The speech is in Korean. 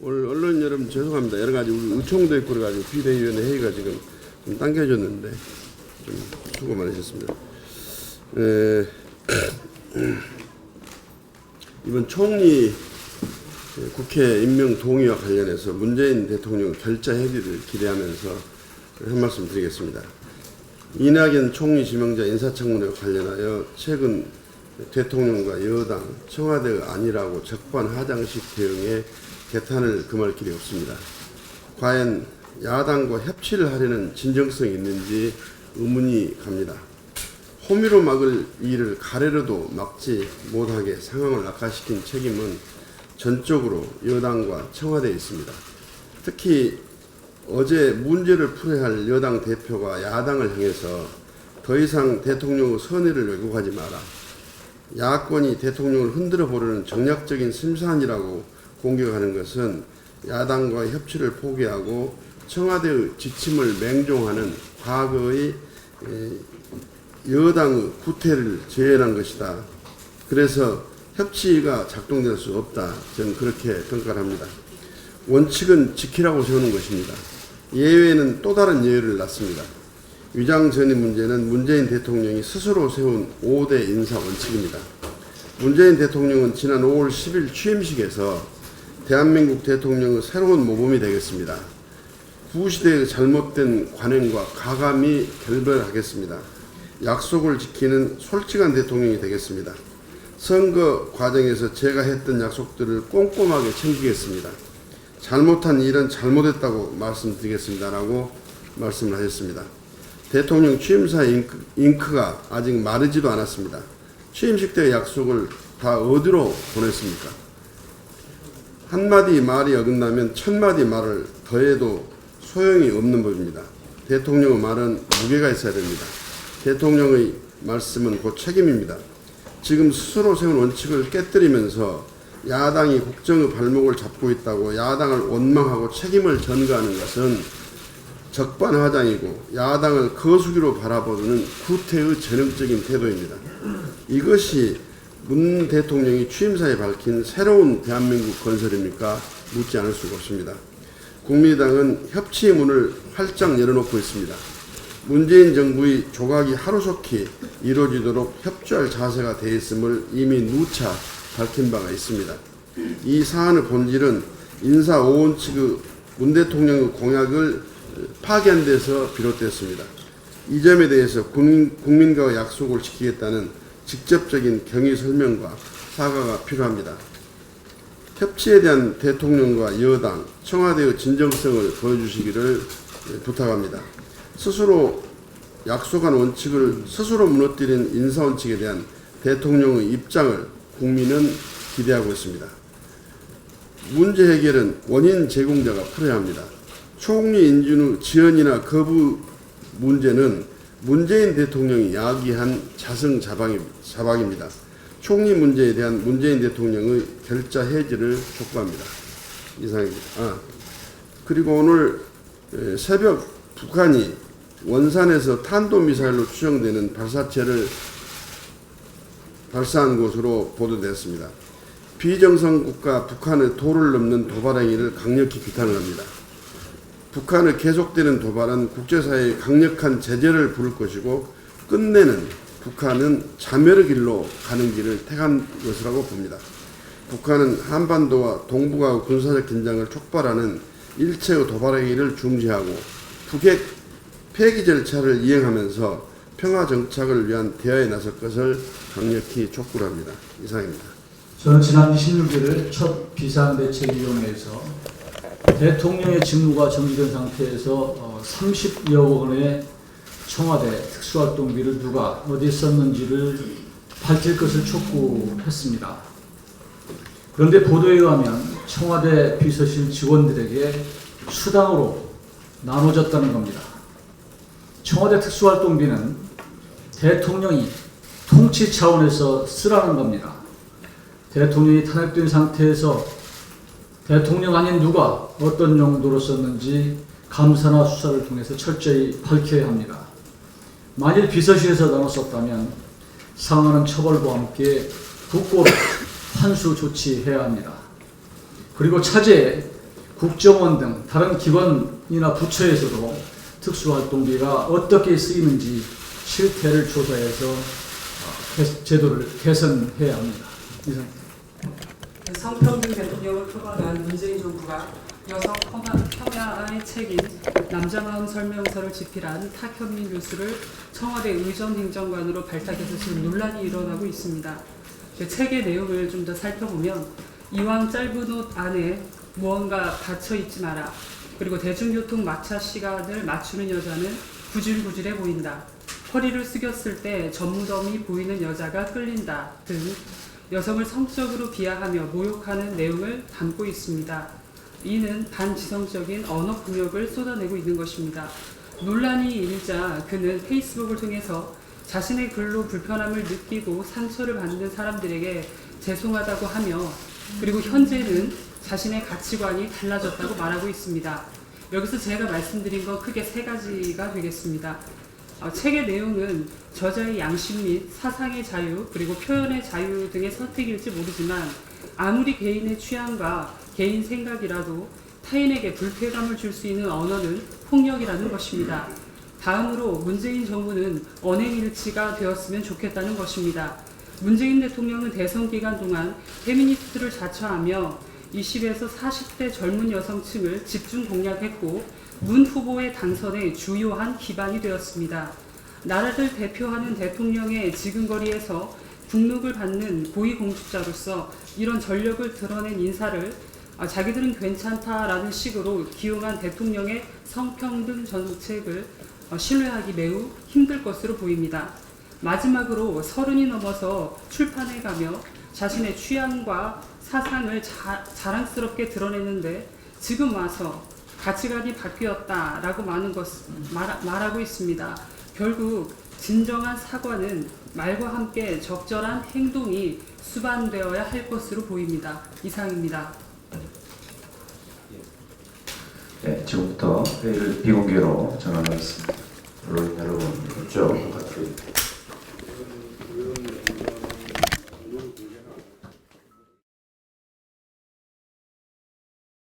오늘 언론 여러분 죄송합니다. 여러 가지 우리 의총도 있고 그래가지고 비대위원회 회의가 지금 좀 당겨졌는데 좀 수고 많으셨습니다. 이번 총리 국회 임명 동의와 관련해서 문재인 대통령 결자 해지를 기대하면서 한 말씀 드리겠습니다. 이낙연 총리 지명자 인사청문회와 관련하여 최근 대통령과 여당, 청와대가 아니라고 적반하장식 대응에 개탄을 금할 길이 없습니다. 과연 야당과 협치를 하려는 진정성이 있는지 의문이 갑니다. 호미로 막을 일을 가래로도 막지 못하게 상황을 악화시킨 책임은 전적으로 여당과 청와대에 있습니다. 특히 어제 문제를 풀어야 할 여당 대표가 야당을 향해서 더 이상 대통령의 선의를 왜곡하지 마라. 야권이 대통령을 흔들어 보려는 정략적인 심산이라고 공격하는 것은 야당과의 협치를 포기하고 청와대의 지침을 맹종하는 과거의 여당의 구태를 재현한 것이다. 그래서 협치가 작동될 수 없다. 저는 그렇게 평가를 합니다. 원칙은 지키라고 세우는 것입니다. 예외는 또 다른 예외를 놨습니다. 위장 전입 문제는 문재인 대통령이 스스로 세운 5대 인사 원칙입니다. 문재인 대통령은 지난 5월 10일 취임식에서 대한민국 대통령의 새로운 모범이 되겠습니다. 구시대의 잘못된 관행과 가감히 결별하겠습니다. 약속을 지키는 솔직한 대통령이 되겠습니다. 선거 과정에서 제가 했던 약속들을 꼼꼼하게 챙기겠습니다. 잘못한 일은 잘못했다고 말씀드리겠습니다라고 말씀을 하셨습니다. 대통령 취임사 잉크가 아직 마르지도 않았습니다. 취임식 때 약속을 다 어디로 보냈습니까? 한마디 말이 어긋나면 천마디 말을 더해도 소용이 없는 법입니다. 대통령의 말은 무게가 있어야 됩니다. 대통령의 말씀은 곧 책임입니다. 지금 스스로 세운 원칙을 깨뜨리면서 야당이 국정의 발목을 잡고 있다고 야당을 원망하고 책임을 전가하는 것은 적반하장이고 야당을 거수기로 바라보는 구태의 전형적인 태도입니다. 이것이 문 대통령이 취임사에 밝힌 새로운 대한민국 건설입니까? 묻지 않을 수가 없습니다. 국민의당은 협치의 문을 활짝 열어놓고 있습니다. 문재인 정부의 조각이 하루속히 이루어지도록 협조할 자세가 되어 있음을 이미 누차 밝힌 바가 있습니다. 이 사안의 본질은 인사 5원칙의 문 대통령의 공약을 파기한 데서 비롯됐습니다. 이 점에 대해서 국민과의 약속을 지키겠다는 직접적인 경위 설명과 사과가 필요합니다. 협치에 대한 대통령과 여당, 청와대의 진정성을 보여주시기를 부탁합니다. 스스로 약속한 원칙을 스스로 무너뜨린 인사원칙에 대한 대통령의 입장을 국민은 기대하고 있습니다. 문제 해결은 원인 제공자가 풀어야 합니다. 총리 인준의 지연이나 거부 문제는 문재인 대통령이 야기한 자승자박입니다. 총리 문제에 대한 문재인 대통령의 결자 해지를 촉구합니다. 이상입니다. 그리고 오늘 새벽 북한이 원산에서 탄도미사일로 추정되는 발사체를 발사한 것으로 보도됐습니다. 비정상 국가 북한의 도를 넘는 도발 행위를 강력히 비판을 합니다. 북한의 계속되는 도발은 국제사회의 강력한 제재를 부를 것이고 끝내는 북한은 자멸의 길로 가는 길을 택한 것이라고 봅니다. 북한은 한반도와 동북아 군사적 긴장을 촉발하는 일체의 도발 행위를 중지하고 북핵 폐기 절차를 이행하면서 평화 정착을 위한 대화에 나설 것을 강력히 촉구를 합니다. 이상입니다. 저는 지난 26일 첫 비상대책위원회에서 대통령의 직무가 정지된 상태에서 30여억 원의 청와대 특수활동비를 누가 어디 썼는지를 밝힐 것을 촉구했습니다. 그런데 보도에 의하면 청와대 비서실 직원들에게 수당으로 나눠졌다는 겁니다. 청와대 특수활동비는 대통령이 통치 차원에서 쓰라는 겁니다. 대통령이 탄핵된 상태에서 대통령 아닌 누가 어떤 용도로 썼는지 감사나 수사를 통해서 철저히 밝혀야 합니다. 만일 비서실에서 나눴었다면 상하는 처벌과 함께 국고로 환수 조치해야 합니다. 그리고 차제에 국정원 등 다른 기관이나 부처에서도 특수활동비가 어떻게 쓰이는지 실태를 조사해서 제도를 개선해야 합니다. 이상. 성평등 대통령을 표방한 문재인 정부가 여성 평야의 책임 남자마음 설명서를 집필한 탁현민 교수를 청와대 의전행정관으로 발탁해서 지금 논란이 일어나고 있습니다. 그 책의 내용을 좀 더 살펴보면 이왕 짧은 옷 안에 무언가 닫혀 있지 마라. 그리고 대중교통 마차 시간을 맞추는 여자는 구질구질해 보인다. 허리를 숙였을 때 전무덤이 보이는 여자가 끌린다 등 여성을 성적으로 비하하며 모욕하는 내용을 담고 있습니다. 이는 반지성적인 언어 폭력을 쏟아내고 있는 것입니다. 논란이 일자 그는 페이스북을 통해서 자신의 글로 불편함을 느끼고 상처를 받는 사람들에게 죄송하다고 하며 그리고 현재는 자신의 가치관이 달라졌다고 말하고 있습니다. 여기서 제가 말씀드린 건 크게 세 가지가 되겠습니다. 책의 내용은 저자의 양심 및 사상의 자유 그리고 표현의 자유 등의 선택일지 모르지만 아무리 개인의 취향과 개인 생각이라도 타인에게 불쾌감을 줄 수 있는 언어는 폭력이라는 것입니다. 다음으로 문재인 정부는 언행일치가 되었으면 좋겠다는 것입니다. 문재인 대통령은 대선 기간 동안 페미니스트를 자처하며 20에서 40대 젊은 여성층을 집중 공략했고 문 후보의 당선에 주요한 기반이 되었습니다. 나라를 대표하는 대통령의 지근거리에서 국록을 받는 고위공직자로서 이런 전력을 드러낸 인사를 자기들은 괜찮다라는 식으로 기용한 대통령의 성평등 정책을 신뢰하기 매우 힘들 것으로 보입니다. 마지막으로 30이 넘어서 출판에 가며 자신의 취향과 사상을 자랑스럽게 드러내는데 지금 와서 가치관이 바뀌었다라고 말하고 있습니다. 결국 진정한 사과는 말과 함께 적절한 행동이 수반되어야 할 것으로 보입니다. 이상입니다. 네, 지금부터 회의를 비공개로 전환하겠습니다. 언론인 여러분, 쭉